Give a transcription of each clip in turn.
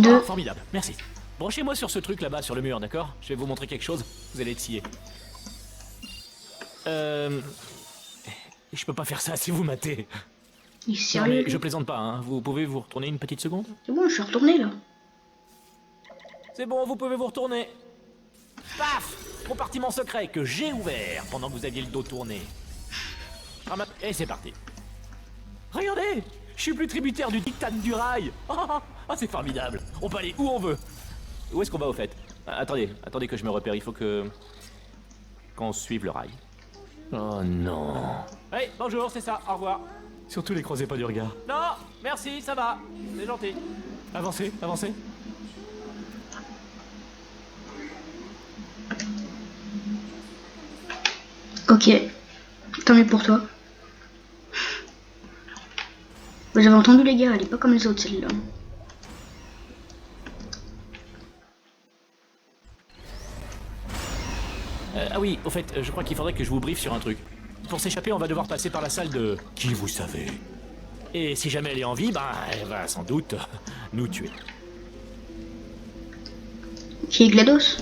2. Formidable, merci. Branchez-moi sur ce truc là-bas, sur le mur, d'accord? Je vais vous montrer quelque chose, vous allez être sciés. Je peux pas faire ça si vous matez. Il est Non sérieux? mais je plaisante pas, hein. Vous pouvez vous retourner une petite seconde? C'est bon, je suis retourné là. C'est bon, vous pouvez vous retourner. Paf! Compartiment secret que j'ai ouvert pendant que vous aviez le dos tourné. Et c'est parti. Regardez! Je suis plus tributaire du diktat du rail. Ah, c'est formidable. On peut aller où on veut. Où est-ce qu'on va au fait? Attendez que je me repère. Il faut qu'on suive le rail. Oh non. Hey, bonjour, c'est ça. Au revoir. Surtout les croisez pas du regard. Non, merci, ça va. C'est gentil. Avancez, avancez. Ok. Tant mieux pour toi. Vous avez entendu les gars, elle est pas comme les autres celle-là. Ah oui, au fait, je crois qu'il faudrait que je vous briefe sur un truc. Pour s'échapper, on va devoir passer par la salle de... Qui vous savez. Et si jamais elle est en vie, ben, elle va sans doute nous tuer. Qui est GLaDOS?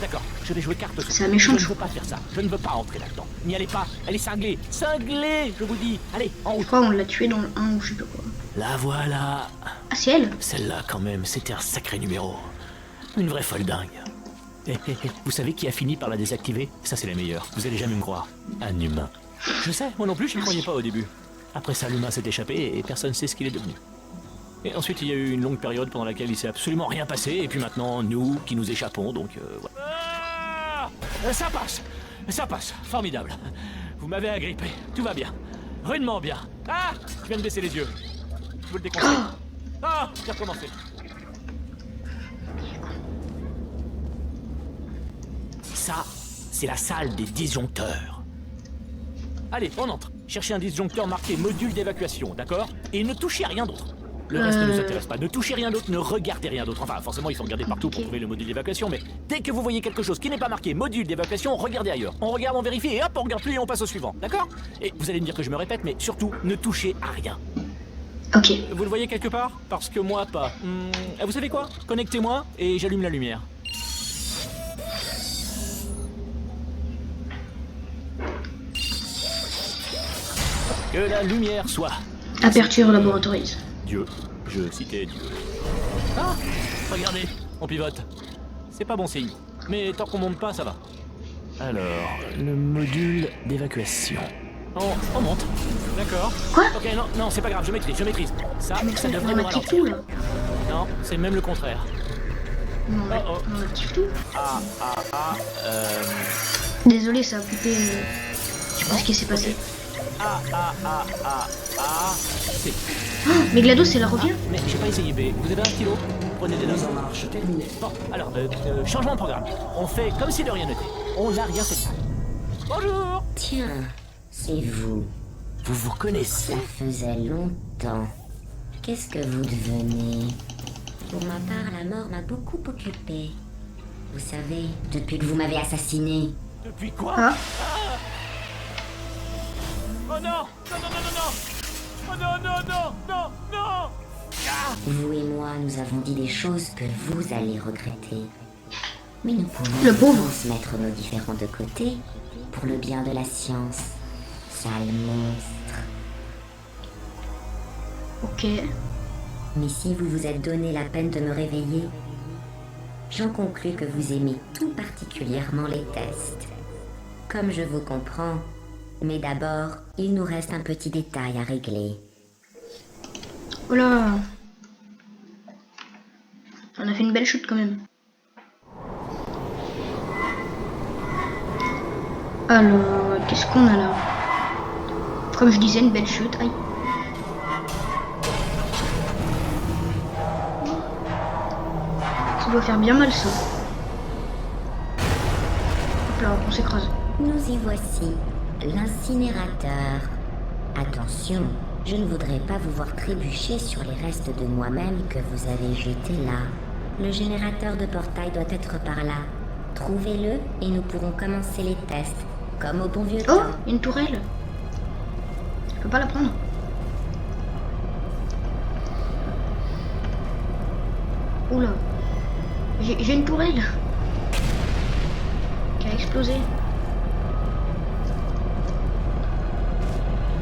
D'accord, je vais jouer carte sur... C'est un méchant. Je ne veux pas faire ça, je ne veux pas entrer là-dedans. N'y allez pas, elle est cinglée. Cinglée, je vous dis. Allez, en Je route. crois qu'on l'a tué dans le 1 ou je sais pas quoi. La voilà. Ah, c'est elle? Celle-là, quand même, c'était un sacré numéro. Une vraie folle dingue. Vous savez qui a fini par la désactiver? Ça, c'est la meilleure. Vous allez jamais me croire. Un humain. Je sais, moi non plus, je ne croyais pas au début. Après ça, l'humain s'est échappé et personne ne sait ce qu'il est devenu. Et ensuite, il y a eu une longue période pendant laquelle il s'est absolument rien passé. Et puis maintenant, nous qui nous échappons, donc... voilà. Ça passe. Ça passe. Formidable. Vous m'avez agrippé. Tout va bien. Rudement bien. Ah! Je viens de baisser les yeux. Je vous le déconseille. Ah! J'ai recommencé. Ça, c'est la salle des disjoncteurs. Allez, on entre. Cherchez un disjoncteur marqué module d'évacuation, d'accord? Et ne touchez à rien d'autre. Le reste ne nous intéresse pas. Ne touchez rien d'autre, ne regardez rien d'autre. Enfin, forcément, il faut regarder partout pour trouver le module d'évacuation, mais dès que vous voyez quelque chose qui n'est pas marqué module d'évacuation, regardez ailleurs. On regarde, on vérifie, et hop, on regarde plus et on passe au suivant, d'accord? Et vous allez me dire que je me répète, mais surtout, ne touchez à rien. Ok. Vous le voyez quelque part? Parce que moi, pas. Vous savez quoi? Connectez-moi et j'allume la lumière. Que la lumière soit. Aperture Laboratories. Dieu. Je citais Dieu. Ah! Regardez, on pivote. C'est pas bon signe. Mais tant qu'on monte pas, ça va. Alors, le module d'évacuation. On monte. D'accord. Quoi? Ok, non, c'est pas grave, je maîtrise. Ça devrait nous ralentir. tout là. Non, c'est même le contraire. Non, Oh. on active tout. Ah. Désolé, ça a coupé. Je sais pas ce qui s'est passé. C'est... Mais GLaDOS, elle revient? Mais j'ai pas essayé, mais vous avez un stylo? Prenez des notes. Bon, alors, changement de programme. On fait comme si de rien n'était. On n'a rien fait. Bonjour! Tiens, c'est vous. Vous vous connaissez? Ça faisait longtemps. Qu'est-ce que vous devenez? Pour ma part, la mort m'a beaucoup occupée. Vous savez, depuis que vous m'avez assassiné. Depuis quoi? Ah. Oh non! Oh non! Vous et moi, nous avons dit des choses que vous allez regretter. Mais nous pouvons Le pauvre. se mettre nos différends de côté pour le bien de la science. Sale monstre. Ok. Mais si vous vous êtes donné la peine de me réveiller, j'en conclus que vous aimez tout particulièrement les tests. Comme je vous comprends, mais d'abord, il nous reste un petit détail à régler. Oh là. On a fait une belle chute quand même. Alors, qu'est-ce qu'on a là? Comme je disais, une belle chute. Aïe. Ça doit faire bien mal ça. Hop là, on s'écrase. Nous y voici, l'incinérateur. Attention, je ne voudrais pas vous voir trébucher sur les restes de moi-même que vous avez jetés là. Le générateur de portail doit être par là. Trouvez-le et nous pourrons commencer les tests, comme au bon vieux Oh, temps. une tourelle. Je peux pas la prendre. Oula. J'ai une tourelle qui a explosé.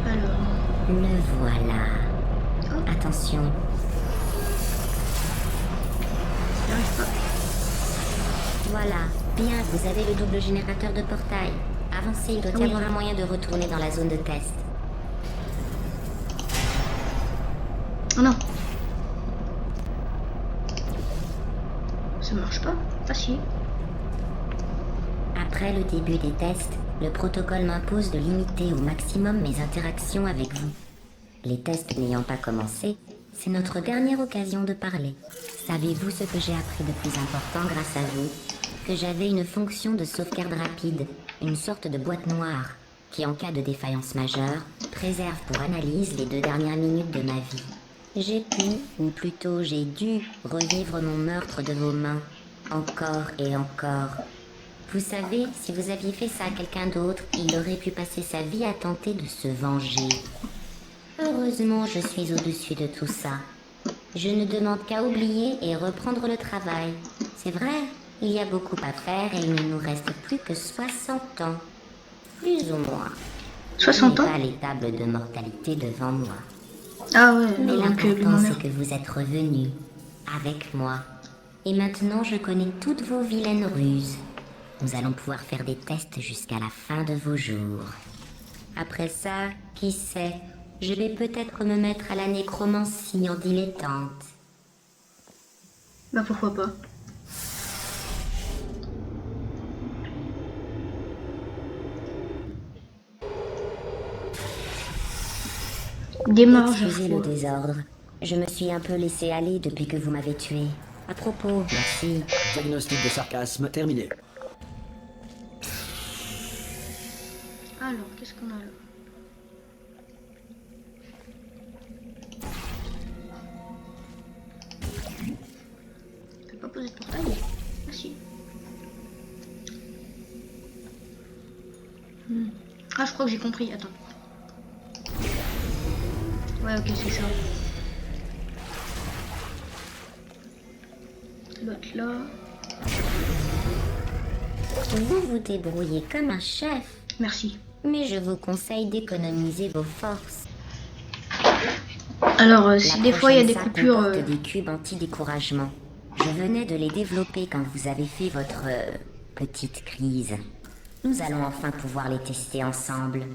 Alors. Le voilà. Oh, Attention, j'y arrive pas. voilà. Bien, vous avez le double générateur de portail. Avancez, il doit y Oui. avoir un moyen de retourner dans la zone de test. Oh non. Ça marche pas. Ah si. Après le début des tests, le protocole m'impose de limiter au maximum mes interactions avec vous. Les tests n'ayant pas commencé, c'est notre dernière occasion de parler. Savez-vous ce que j'ai appris de plus important grâce à vous? Que j'avais une fonction de sauvegarde rapide, une sorte de boîte noire, qui en cas de défaillance majeure, préserve pour analyse les 2 dernières minutes de ma vie. J'ai pu, ou plutôt j'ai dû, revivre mon meurtre de vos mains, encore et encore. Vous savez, si vous aviez fait ça à quelqu'un d'autre, il aurait pu passer sa vie à tenter de se venger. Heureusement, je suis au-dessus de tout ça. Je ne demande qu'à oublier et reprendre le travail. C'est vrai, il y a beaucoup à faire et il ne nous reste plus que 60 ans. Plus ou moins. 60 Je ans. n'ai pas les tables de mortalité devant moi. Ah ouais, Mais donc l'important, lui-même. c'est que vous êtes revenus. Avec moi. Et maintenant, je connais toutes vos vilaines ruses. Nous allons pouvoir faire des tests jusqu'à la fin de vos jours. Après ça, qui sait, je vais peut-être me mettre à la nécromancie en dilettante. Bah pourquoi pas. Démarrage à Excusez le froid. désordre. Je me suis un peu laissé aller depuis que vous m'avez tué. À propos, merci. Diagnostic de sarcasme terminé. Alors, qu'est-ce qu'on a là? Je peux pas poser de portail? Ah si. Ah, je crois que j'ai compris. Attends. Ouais, ok, c'est ça. Ça doit être là. Vous vous débrouillez comme un chef. Merci. Mais je vous conseille d'économiser vos forces. Alors, si La des fois il y a des prochaine salle coupures... comporte des cubes anti-découragement. Je venais de les développer quand vous avez fait votre petite crise. Nous allons enfin pouvoir les tester ensemble.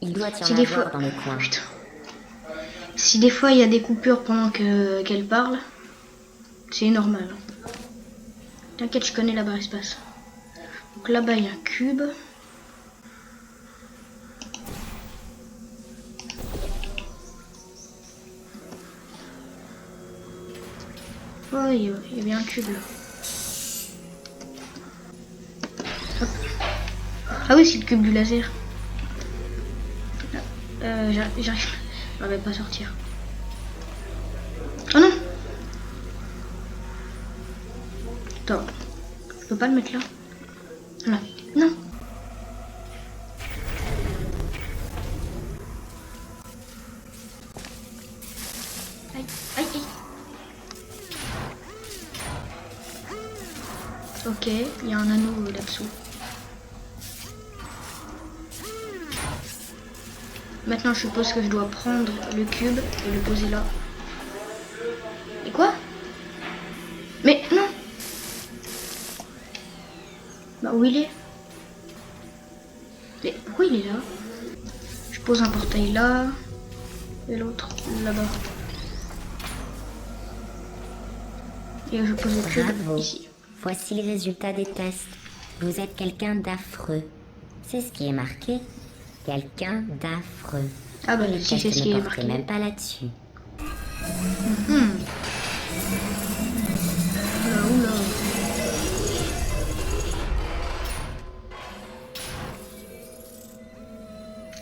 Il doit y en Si des avoir fois... dans le coin. Putain. Si des fois il y a des coupures pendant qu'elle parle, c'est normal. T'inquiète, je connais la barre espace. Donc là-bas il y a un cube. Oh, il y a bien un cube là. Hop. Ah oui, c'est le cube du laser. J'arrive. Je vais pas sortir. Oh non! Attends. Je peux pas le mettre là? Là. Non! Aïe, aïe, aïe. Ok, il y a un anneau là-dessous. Maintenant, je suppose que je dois prendre le cube et le poser là. Et quoi? Mais non! Bah, où il est? Mais pourquoi il est là? Je pose un portail là. Et l'autre là-bas. Et je pose le cube Bravo. ici. Voici les résultats des tests. Vous êtes quelqu'un d'affreux. C'est ce qui est marqué. Quelqu'un d'affreux. Ah bah, Les si c'est tests ce qui ne est portaient marqué. même pas là-dessus. Oula, oula.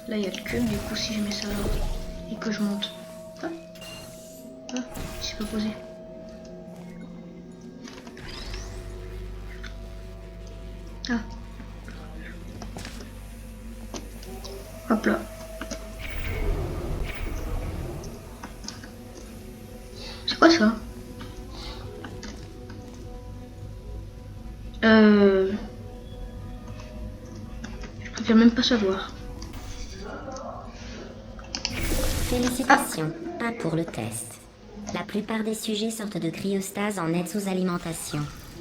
Là, il y a le cube, du coup, si je mets ça là et que je monte. Ah, ah, c'est pas posé. Ah. Hop là. C'est quoi ça? Je préfère même pas savoir. Félicitations, pas pour le test. La plupart des sujets sortent de cryostase en nette sous-alimentation.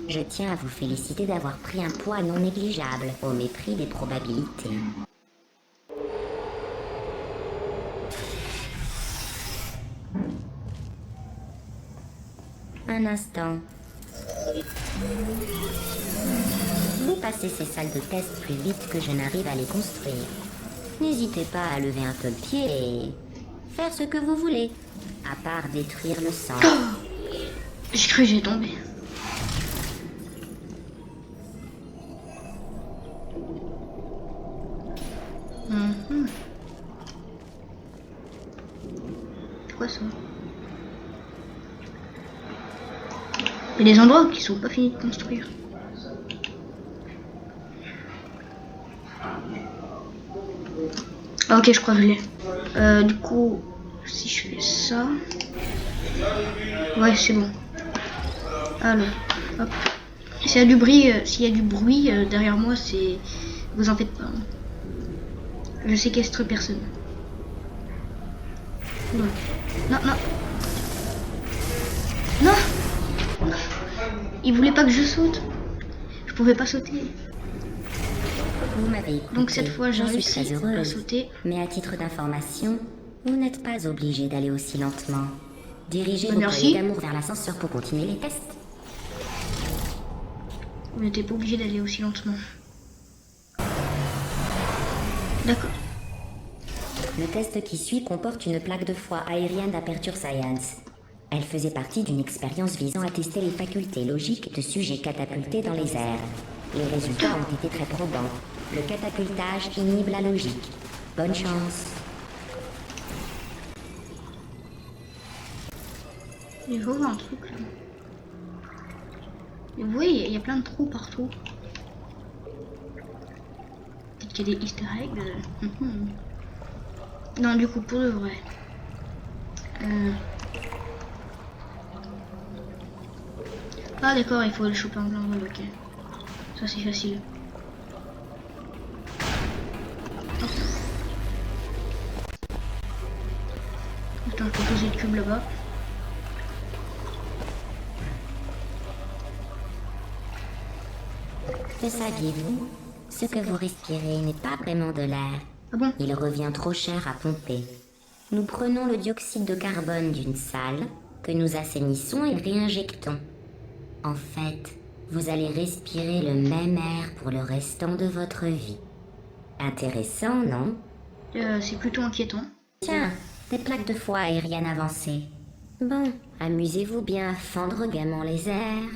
Je tiens à vous féliciter d'avoir pris un poids non négligeable, au mépris des probabilités. Un instant. Vous passez ces salles de test plus vite que je n'arrive à les construire. N'hésitez pas à lever un peu le pied et faire ce que vous voulez, à part détruire le sang. J'ai cru que j'ai tombé. C'est quoi ça? Il y a des endroits qui sont pas finis de construire. Ah ok, je crois que je l'ai. Du coup, si je fais ça... Ouais, c'est bon. Alors, hop. S'il y a du bruit, derrière moi, c'est... Vous en faites pas. Hein. Je séquestre personne. Non, non, non. Non. Il voulait pas que je saute. Je pouvais pas sauter. Vous m'avez écouté. Donc cette fois, j'ai J'en suis réussi très heureuse. à sauter. Mais à titre d'information, vous n'êtes pas obligé d'aller aussi lentement. Dirigez vos Merci. poignées d'amour vers l'ascenseur pour continuer les tests. On n'était pas obligé d'aller aussi lentement. D'accord. Le test qui suit comporte une plaque de foie aérienne d'Aperture Science. Elle faisait partie d'une expérience visant à tester les facultés logiques de sujets catapultés dans les airs. Les résultats ont été très probants. Le catapultage inhibe la logique. Bonne chance. Il faut voir un truc là. Et vous voyez, il y a plein de trous partout. Peut-être qu'il y a des easter eggs. Non, du coup, pour de vrai. Ah d'accord, il faut le choper en plein vol, ok. Ça c'est facile. Hop. Attends, je peux poser le cube là-bas. Que saviez-vous? Ce que vous respirez n'est pas vraiment de l'air. Ah bon? Il revient trop cher à pomper. Nous prenons le dioxyde de carbone d'une salle que nous assainissons et réinjectons. En fait, vous allez respirer le même air pour le restant de votre vie. Intéressant, non? C'est plutôt inquiétant. Tiens, des plaques de foie aériennes avancées. Bon, amusez-vous bien à fendre gaiement les airs.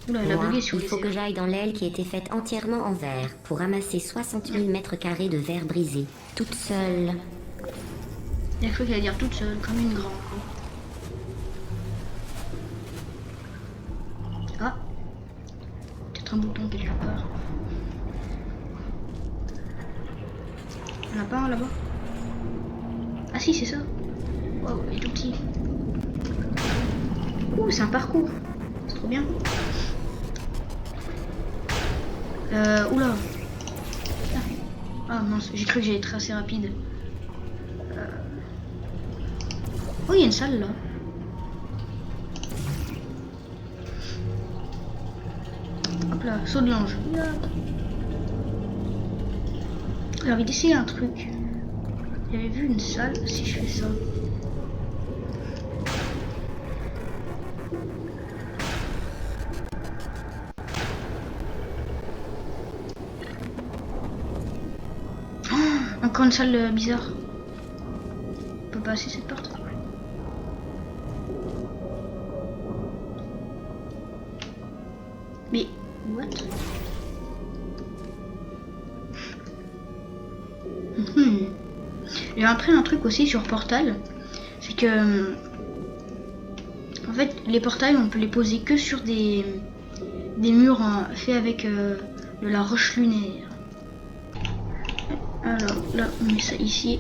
Oula, elle a Moi, bugué sur il les faut que airs. j'aille dans l'aile qui était faite entièrement en verre pour ramasser 60 000 mètres carrés de verre brisé, toute seule. Il a cru qu'elle allait dire toute seule, comme une grande. Ah, peut-être un bouton quelque part. Il y en a pas un là-bas? Ah si, c'est ça. Wow, il est tout petit. Ouh, c'est un parcours. C'est trop bien. Oula. Ah mince, j'ai cru que j'allais être assez rapide. Oh, il y a une salle là. Hop là, saut de l'ange. J'ai envie d'essayer un truc. J'avais vu une salle, si je fais ça. Oh, encore une salle bizarre. On peut pas passer cette porte. Mais, what? J'ai appris un truc aussi sur Portal, c'est que en fait les portails on peut les poser que sur des murs faits avec de la roche lunaire. Alors là on met ça ici.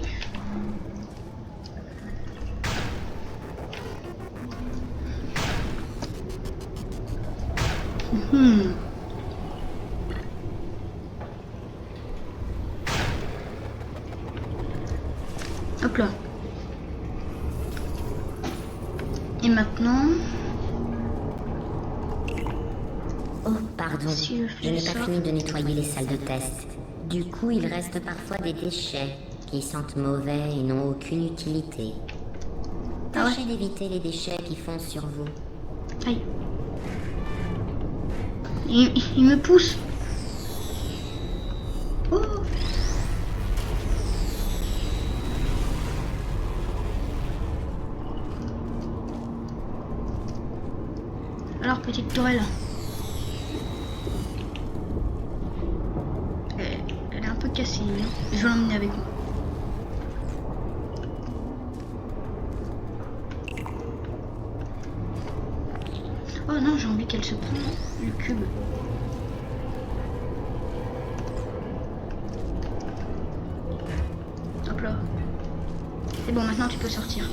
là. Et maintenant... Oh, pardon. Si je Je n'ai fais pas ça. fini de nettoyer les salles de test. Du coup, il reste parfois des déchets qui sentent mauvais et n'ont aucune utilité. Ah ouais. Tâchez d'éviter les déchets qui foncent sur vous. Aïe. Il me pousse. Oh. Alors, petite tourelle. Elle est un peu cassée. Hein. Je vais l'emmener avec moi. Oh non, j'ai envie qu'elle se prenne le cube. Hop là. C'est bon, maintenant tu peux sortir.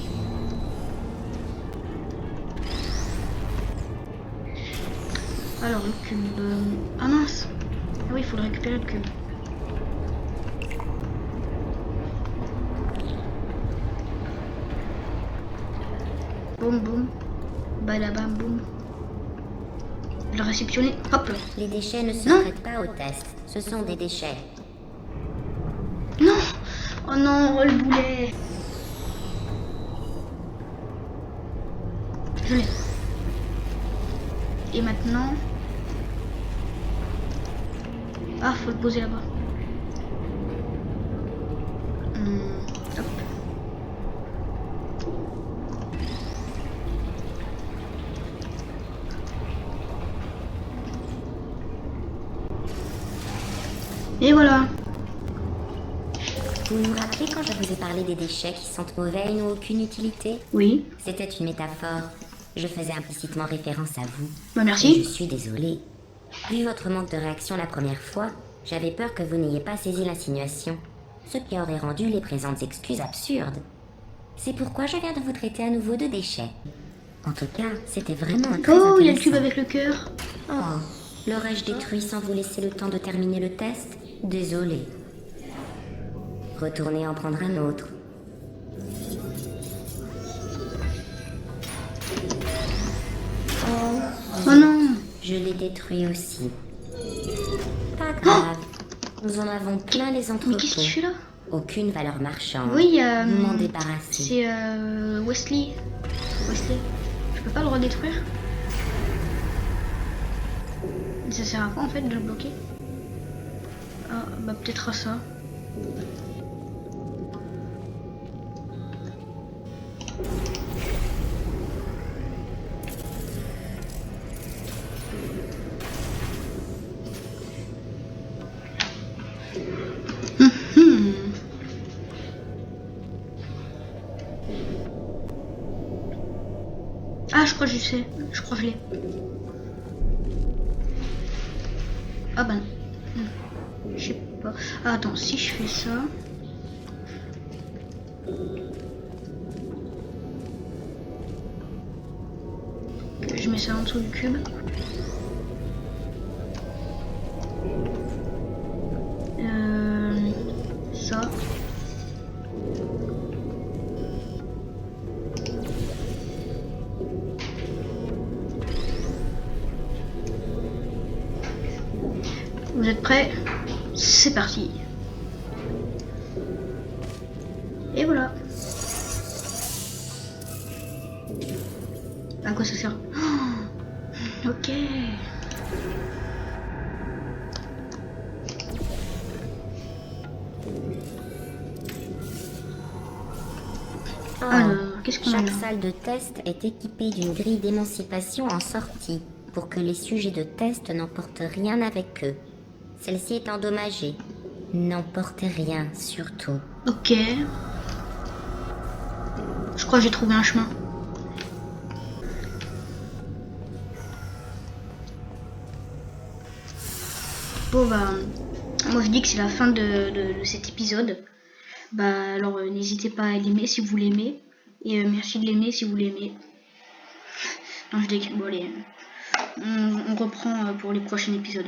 Alors le cube... Ah mince. Ah oui, il faut le récupérer le cube. Boum boum. Badabam boum. Le réceptionner. Hop là. Les déchets ne se Non. traitent pas au test. Ce sont des déchets. Non. Oh non, oh le boulet. Je l'ai. Et maintenant... Ah, faut le poser là-bas. Hop. Et voilà. Vous vous rappelez quand je vous ai parlé des déchets qui sentent mauvais et n'ont aucune utilité? Oui. C'était une métaphore. Je faisais implicitement référence à vous. Bah Et merci. je suis désolée. Vu votre manque de réaction la première fois, j'avais peur que vous n'ayez pas saisi l'insinuation, ce qui aurait rendu les présentes excuses absurdes. C'est pourquoi je viens de vous traiter à nouveau de déchets. En tout cas, c'était vraiment très Oh, il y a le cube intéressant. avec le cœur. Oh, l'aurais-je détruit sans vous laisser le temps de terminer le test? Désolée. Retournez en prendre un autre. Oh non. Je l'ai détruit aussi. Pas grave. Nous en avons plein les Mais qu'est-ce que tu fais entrepôts. là? Aucune valeur marchande. Oui, Vous m'en débarrassez. c'est Wesley. Wesley. Je peux pas le redétruire? Ça sert à quoi en fait de le bloquer? Ah, bah peut-être à ça. Ah, je crois que je sais. Je crois que je l'ai. Ah ben. Je sais pas. Ah, attends, si je fais ça. Je mets ça en dessous du cube. Ça. Vous êtes prêts? C'est parti. Et voilà. À quoi ça sert? Oh, ok. Alors, qu'est-ce qu'on a Chaque là? salle de test est équipée d'une grille d'émancipation en sortie pour que les sujets de test n'emportent rien avec eux. Celle-ci est endommagée. N'emportez rien, surtout. Ok. Je crois que j'ai trouvé un chemin. Bon bah, moi je dis que c'est la fin de cet épisode. Bah alors n'hésitez pas à l'aimer si vous l'aimez. Et merci de l'aimer si vous l'aimez. Non je déconne, bon allez. On reprend pour les prochains épisodes.